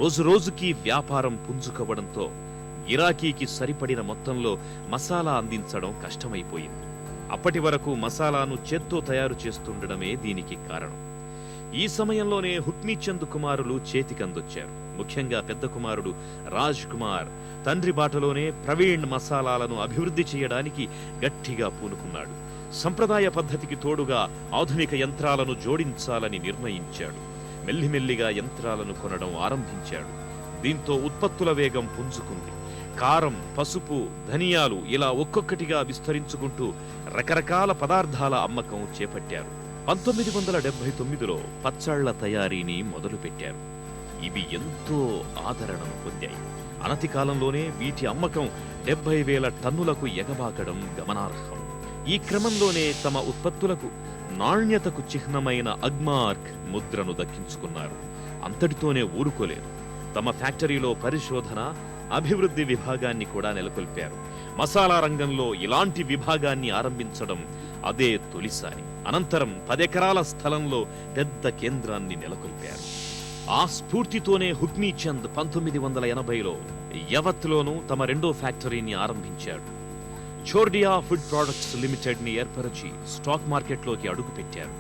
రోజురోజుకి వ్యాపారం పుంజుకోవడంతో గిరాకీకి సరిపడిన మొత్తంలో మసాలా అందించడం కష్టమైపోయింది. అప్పటి వరకు మసాలాను చేత్తో తయారు చేస్తుండడమే దీనికి కారణం. ఈ సమయంలోనే హుక్మీచంద్ కుమారులు చేతికందొచ్చారు. ముఖ్యంగా పెద్ద కుమారుడు రాజ్ కుమార్ తండ్రి బాటలోనే ప్రవీణ్ మసాలాలను అభివృద్ధి చేయడానికి గట్టిగా పూనుకున్నాడు. సంప్రదాయ పద్ధతికి తోడుగా ఆధునిక యంత్రాలను జోడించాలని నిర్ణయించాడు. మెల్లిమెల్లిగా యంత్రాలను కొనడం ఆరంభించాడు. దీంతో ఉత్పత్తుల వేగం పుంజుకుంది. కారం, పసుపు, ధనియాలు ఇలా ఒక్కొక్కటిగా విస్తరించుకుంటూ రకరకాల పదార్థాల అమ్మకం చేపట్టారు. 1979లో పచ్చళ్ల తయారీని మొదలుపెట్టారు. ఇవి ఎంతో ఆదరణను పొందాయి. అనతి కాలంలోనే వీటి అమ్మకం 70,000 టన్నులకు ఎగబాకడం గమనార్హం. ఈ క్రమంలోనే తమ ఉత్పత్తులకు నాణ్యతకు చిహ్నమైన అగ్మార్క్ ముద్రను దక్కించుకున్నారు. అంతటితోనే ఊరుకోలేదు. తమ ఫ్యాక్టరీలో పరిశోధన, అభివృద్ధి విభాగాన్ని కూడా నెలకొల్పారు. మసాలా రంగంలో ఇలాంటి విభాగాన్ని ఆరంభించడం అదే తొలిసారి. అనంతరం 10 ఎకరాల స్థలంలో పెద్ద కేంద్రాన్ని నెలకొల్పారు. ఆ స్ఫూర్తితోనే హుక్మీచంద్ 1980లో యవత్లోనూ తమ రెండో ఫ్యాక్టరీని ఆరంభించాడు. చోర్డియా ఫుడ్ ప్రొడక్ట్స్ లిమిటెడ్ ని ఏర్పరిచి స్టాక్ మార్కెట్లోకి అడుగుపెట్టారు.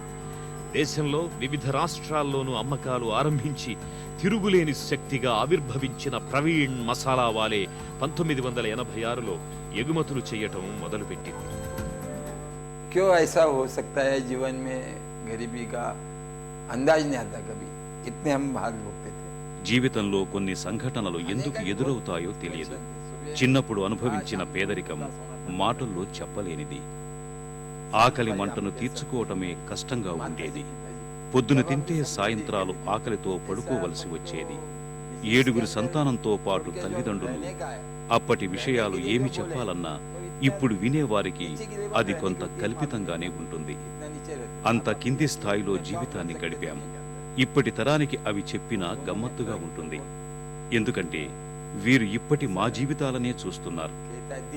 దేశంలో వివిధ రాష్ట్రాల్లోనూ అమ్మకాలు ఆరంభించి తిరుగులేని శక్తిగా ఆవిర్భవించిన ప్రవీణ్ మసాలా వాలే 1986లో ఎగుమతులు చేయటం మొదలుపెట్టింది. क्यों ऐसा हो सकता है जीवन में गरीबी का अंदाज नहीं आता कभी कितने हम भाग भोगते थे. జీవితంలో కొన్ని సంఘటనలు ఎందుకు ఎదురవుతాయో తెలియదు. చిన్నప్పుడు అనుభవించిన పేదరికం మాటల్లో చెప్పలేనిది. ఆకలి మంటను తీర్చుకోవటమే కష్టంగా ఉండేది. పొద్దున తింటే సాయంత్రాలు ఆకలితో పడుకోవలసి వచ్చేది. 7 సంతానంతో పాటు తల్లిదండ్రులు. అప్పటి విషయాలు ఏమి చెప్పాలన్నా ఇప్పుడు వినేవారికి అది కొంత కల్పితంగానే ఉంటుంది. అంత కింది స్థాయిలో జీవితాన్ని గడిపాము. ఇప్పటి తరానికి అవి చెప్పినా గమ్మత్తుగా ఉంటుంది. ఎందుకంటే వీరు ఇప్పటి మా జీవితాలనే చూస్తున్నారు.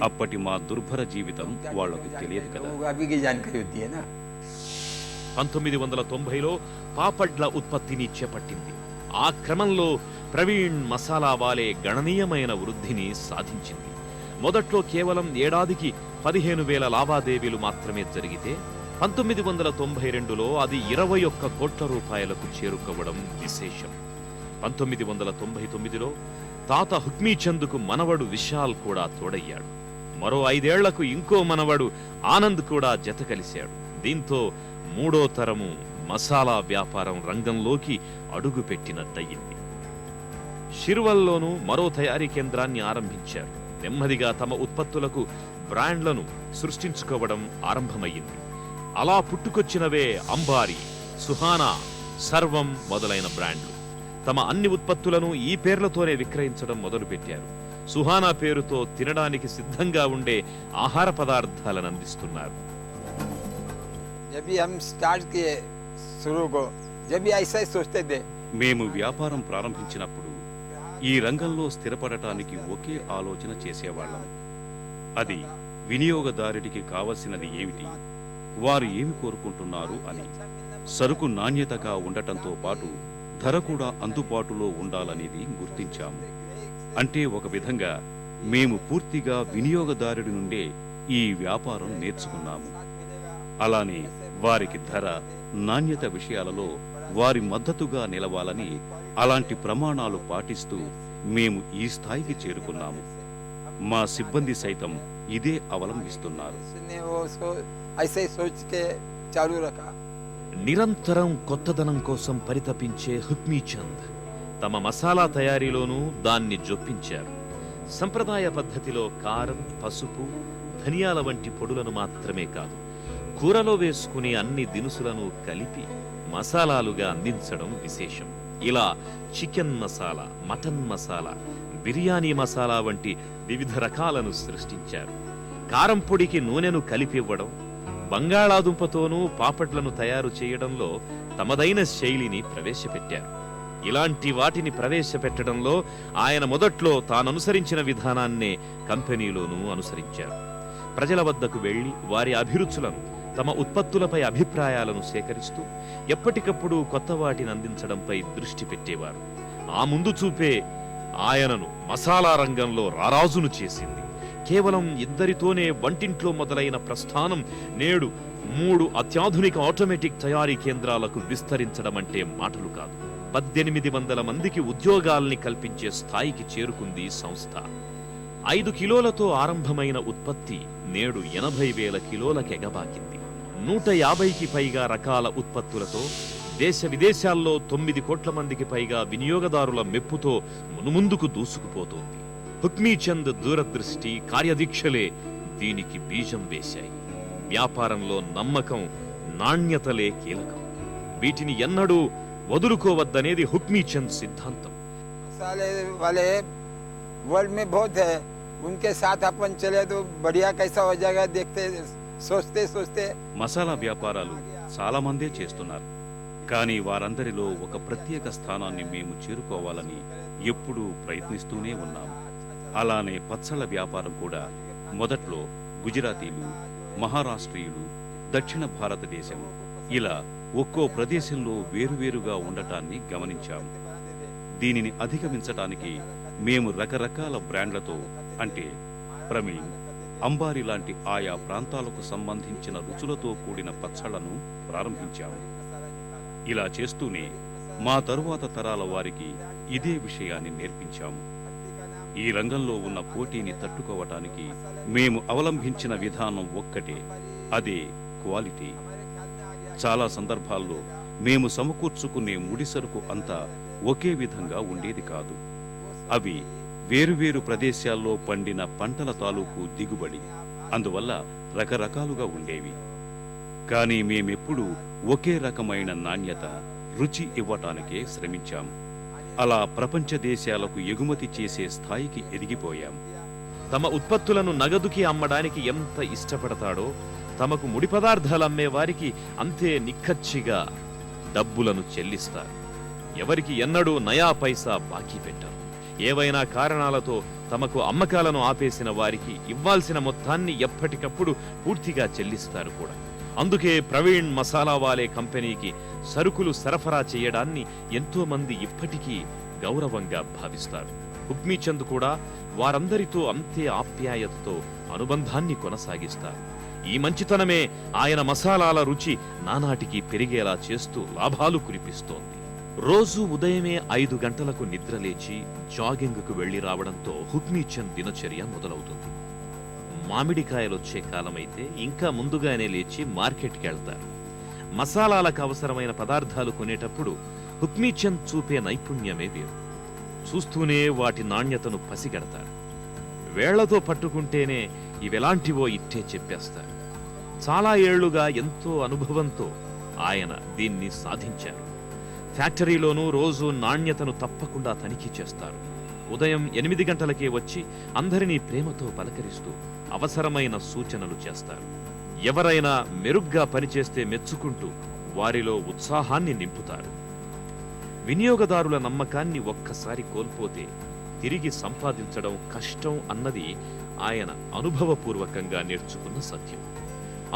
అప్పటి మా దుర్భర జీవితం వాళ్లకు తెలియదు కదా. 1990లో పాపడ్ల ఉత్పత్తిని చేపట్టింది. ఆ క్రమంలో ప్రవీణ్ మసాలా వాలే గణనీయమైన వృద్ధిని సాధించింది. మొదట్లో కేవలం ఏడాదికి 15,000 లావాదేవీలు మాత్రమే జరిగితే 1992లో అది 21 కోట్ల రూపాయలకు చేరుకోవడం విశేషం. 1999లో తాత హుక్మీచంద్కు మనవడు విశాల్ కూడా తోడయ్యాడు. మరో 5 ఏళ్లకు ఇంకో మనవడు ఆనంద్ కూడా జత కలిశాడు. దీంతో 3వ తరము మసాలా వ్యాపారం రంగంలోకి అడుగుపెట్టినట్టయింది. షిర్వల్లోనూ మరో తయారీ కేంద్రాన్ని ఆరంభించారు. నెమ్మదిగా తమ ఉత్పత్తులకు బ్రాండ్లను సృష్టించుకోవడం ఆరంభమయ్యింది. అలా పుట్టుకొచ్చినవే అంబారీ, సుహానా, సర్వం మొదలైన బ్రాండ్లు. తమ అన్ని ఉత్పత్తులను ఈ పేర్లతోనే విక్రయించడం మొదలుపెట్టారు. సుహానా పేరుతో తినడానికి సిద్ధంగా ఉండే ఆహార పదార్థాలను అందిస్తున్నారు. మేము వ్యాపారం ప్రారంభించినప్పుడు ఈ రంగంలో స్థిరపడటానికి ఒకే ఆలోచన చేసేవాళ్లం. అది వినియోగదారుడికి కావలసినది ఏమిటి, వారు ఏమి కోరుకుంటున్నారు అని. సరుకు నాణ్యతగా ఉండటంతో పాటు ధర కూడా అందుబాటులో ఉండాలనేది గుర్తించాము. అంటే ఒక విధంగా మేము పూర్తిగా వినియోగదారుడి నుండే ఈ వ్యాపారం నేర్చుకున్నాము. అలానే వారికి ధర, నాణ్యత విషయాలలో వారి మద్దతుగా నిలవాలని అలాంటి ప్రమాణాలు పాటిస్తూ మేము ఈ స్థాయికి చేరుకున్నాము. మా సిబ్బంది సైతం ఇదే అవలంబిస్తున్నారు. నిరంతరం కొత్తదనం కోసం పరితపించే హుక్మీచంద్ తమ మసాలా తయారీలోనూ దాన్ని జొప్పించారు. సంప్రదాయ పద్ధతిలో కారం, పసుపు, ధనియాల వంటి పొడులను మాత్రమే కాదు, కూరలో వేసుకునే అన్ని దినుసులను కలిపి మసాలాలుగా అందించడం విశేషం. ఇలా చికెన్ మసాలా, మటన్ మసాలా, బిర్యానీ మసాలా వంటి వివిధ రకాలను సృష్టించారు. కారం పొడికి నూనెను కలిపివ్వడం, బంగాళాదుంపతోనూ పాపడ్లను తయారు చేయడంలో తమదైన శైలిని ప్రవేశపెట్టారు. ఇలాంటి వాటిని ప్రవేశపెట్టడంలో ఆయన మొదట్లో తాననుసరించిన విధానాన్నే కంపెనీలోనూ అనుసరించారు. ప్రజల వద్దకు వెళ్లి వారి అభిరుచులను, తమ ఉత్పత్తులపై అభిప్రాయాలను సేకరిస్తూ ఎప్పటికప్పుడు కొత్త వాటిని అందించడంపై దృష్టి పెట్టేవారు. ఆ ముందు చూపే ఆయనను మసాలా రంగంలో రారాజును చేసింది. కేవలం ఇద్దరితోనే వంటింట్లో మొదలైన ప్రస్థానం నేడు 3 అత్యాధునిక ఆటోమేటిక్ తయారీ కేంద్రాలకు విస్తరించడం అంటే మాటలు కాదు. 1800 మందికి ఉద్యోగాల్ని కల్పించే స్థాయికి చేరుకుంది సంస్థ. 5 కిలోలతో ఆరంభమైన ఉత్పత్తి నేడు 80,000 కిలోలకు ఎగబాకింది. 150కి పైగా రకాల ఉత్పత్తులతో దేశ విదేశాల్లో 9 కోట్ల మందికి పైగా వినియోగదారుల మెప్పుతో మునుముందుకు దూసుకుపోతోంది. హుక్మీచంద్ దూరదృష్టి, కార్యదీక్షలే దీనికి బీజం వేశాయి. వ్యాపారంలో నమ్మకం, నాణ్యతలే కీలకం. వీటిని ఎన్నడూ వదులుకోవద్దనేది హుక్మీచంద్ సిద్ధాంతం. मसाले वाले वर्ल्ड में बहुत है, उनके साथ अपन चले तो बढ़िया कैसा हो जाएगा देखते सोचते सोचते మసాలా వ్యాపారాలు చాలా మందే చేస్తున్నారు. కానీ వారందరిలో ఒక ప్రత్యేక స్థానాన్ని మేము చేరుకోవాలని ఎప్పుడూ ప్రయత్నిస్తూనే ఉన్నాం. అలానే పచ్చళ్ళ వ్యాపారం కూడా మొదట్లో గుజరాతీలు, మహారాష్ట్రీయులు, దక్షిణ భారతదేశం ఇలా ఒక్కో ప్రదేశంలో వేరువేరుగా ఉండటాన్ని గమనించాం. దీనిని అధిగమించటానికి మేము రకరకాల బ్రాండ్లతో అంటే ప్రమీణ్, అంబారి లాంటి ఆయా ప్రాంతాలకు సంబంధించిన రుచులతో కూడిన పచ్చళ్లను ప్రారంభించాము. ఇలా చేస్తూనే మా తరువాత తరాల వారికి ఇదే విషయాన్ని నేర్పించాము. ఈ రంగంలో ఉన్న పోటీని తట్టుకోవటానికి మేము అవలంబించిన విధానం ఒక్కటే, అదే క్వాలిటీ. చాలా సందర్భాల్లో మేము సమకూర్చుకునే ముడిసరుకు అంతా ఒకే విధంగా ఉండేది కాదు. అవి వేరువేరు ప్రదేశాల్లో పండిన పంటల తాలూకు దిగుబడి, అందువల్ల రకరకాలుగా ఉండేవి. కానీ మేమెప్పుడూ ఒకే రకమైన నాణ్యత, రుచి ఇవ్వటానికే శ్రమించాం. అలా ప్రపంచ దేశాలకు ఎగుమతి చేసే స్థాయికి ఎదిగిపోయాం. తమ ఉత్పత్తులను నగదుకి అమ్మడానికి ఎంత ఇష్టపడతాడో తమకు ముడి పదార్థాలు అమ్మే వారికి అంతే నిక్కచ్చిగా డబ్బులను చెల్లిస్తారు. ఎవరికి ఎన్నడూ నయా పైసా బాకీ పెట్టారు. ఏవైనా కారణాలతో తమకు అమ్మకాలను ఆపేసిన వారికి ఇవ్వాల్సిన మొత్తాన్ని ఎప్పటికప్పుడు పూర్తిగా చెల్లిస్తారు కూడా. అందుకే ప్రవీణ్ మసాలా వాలే కంపెనీకి సరుకులు సరఫరా చేయడాన్ని ఎంతో మంది ఇప్పటికీ గౌరవంగా భావిస్తారు. హుక్మీచంద్ కూడా వారందరితో అంతే ఆప్యాయతతో అనుబంధాన్ని కొనసాగిస్తారు. ఈ మంచితనమే ఆయన మసాలాల రుచి నానాటికి పెరిగేలా చేస్తూ లాభాలు కురిపిస్తోంది. రోజు ఉదయమే 5 గంటలకు నిద్రలేచి జాగింగ్కు వెళ్లి రావడంతో హుక్మీచంద్ దినచర్య మొదలవుతుంది. మామిడికాయలొచ్చే కాలమైతే ఇంకా ముందుగానే లేచి మార్కెట్కి వెళ్తారు. మసాలాలకు అవసరమైన పదార్థాలు కొనేటప్పుడు హుక్మీచంద్ చూపే నైపుణ్యమే వేరు. చూస్తూనే వాటి నాణ్యతను పసిగడతారు. వేళ్లతో పట్టుకుంటేనే ఇవెలాంటివో ఇట్టే చెప్పేస్తారు. చాలా ఏళ్లుగా ఎంతో అనుభవంతో ఆయన దీన్ని సాధించారు. ఫ్యాక్టరీలోనూ రోజు నాణ్యతను తప్పకుండా తనిఖీ చేస్తారు. ఉదయం 8 గంటలకే వచ్చి అందరినీ ప్రేమతో పలకరిస్తూ అవసరమైన సూచనలు చేస్తారు. ఎవరైనా మెరుగ్గా పనిచేస్తే మెచ్చుకుంటూ వారిలో ఉత్సాహాన్ని నింపుతారు. వినియోగదారుల నమ్మకాన్ని ఒక్కసారి కోల్పోతే తిరిగి సంపాదించడం కష్టం అన్నది ఆయన అనుభవపూర్వకంగా నేర్చుకున్న సత్యం.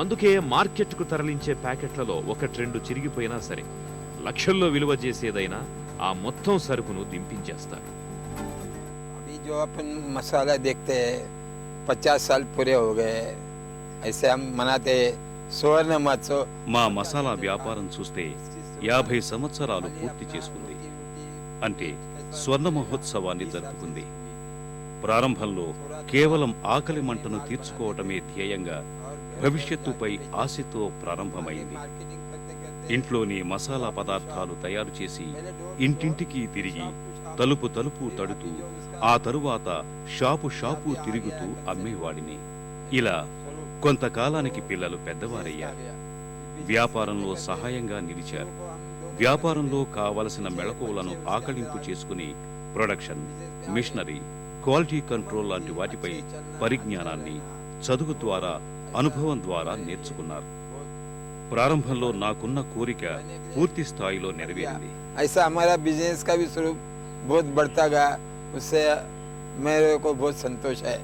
అందుకే మార్కెట్కు తరలించే ప్యాకెట్లలో 1-2 చిరిగిపోయినా సరే లక్షల్లో విలువ చేసేదైనా ఆ మొత్తం సరుకును దింపించేస్తారు. अभी जो अपन मसाला देखते हैं 50 साल पूरे हो गए, ऐसे हम मनाते सुवर्ण महोत्सव. మా మసాలా వ్యాపారం చూస్తే 50 సంవత్సరాలు పూర్తి చేసుకుంది. అంటే స్వర్ణ మహోత్సవాన్ని జరుపుకుంది. ప్రారంభంలో కేవలం ఆకలి మంటను తీర్చుకోవటమే ధ్యేయంగా భవిష్యత్తుపై ఆశతో ప్రారంభమైంది. ఇంట్లోని మసాలా పదార్థాలు తయారు చేసి ఇంటింటికి తిరిగి తలుపు తలుపు తడుతూ ఆ తరువాత షాపు షాపు తిరుగుతూ అమ్మేవాడిని. ఇలా కొంతకాలానికి పిల్లలు పెద్దవారయ్యారు. వ్యాపారంలో సహాయంగా నిలిచారు. వ్యాపారంలో కావలసిన మెళకువలను ఆకళింపు చేసుకుని ప్రొడక్షన్, మిషనరీ, క్వాలిటీ కంట్రోల్ లాంటి వాటిపై పరిజ్ఞానాన్ని చదువు ద్వారా, అనుభవం ద్వారా నేర్చుకున్నారు. ప్రారంభంలో నాకున్న కోరిక పూర్తి స్థాయిలో నెరవేరింది. ऐसा हमारा बिजनेस का भी स्वरूप बहुत बढ़ता गया, उससे मेरे को बहुत संतोष है.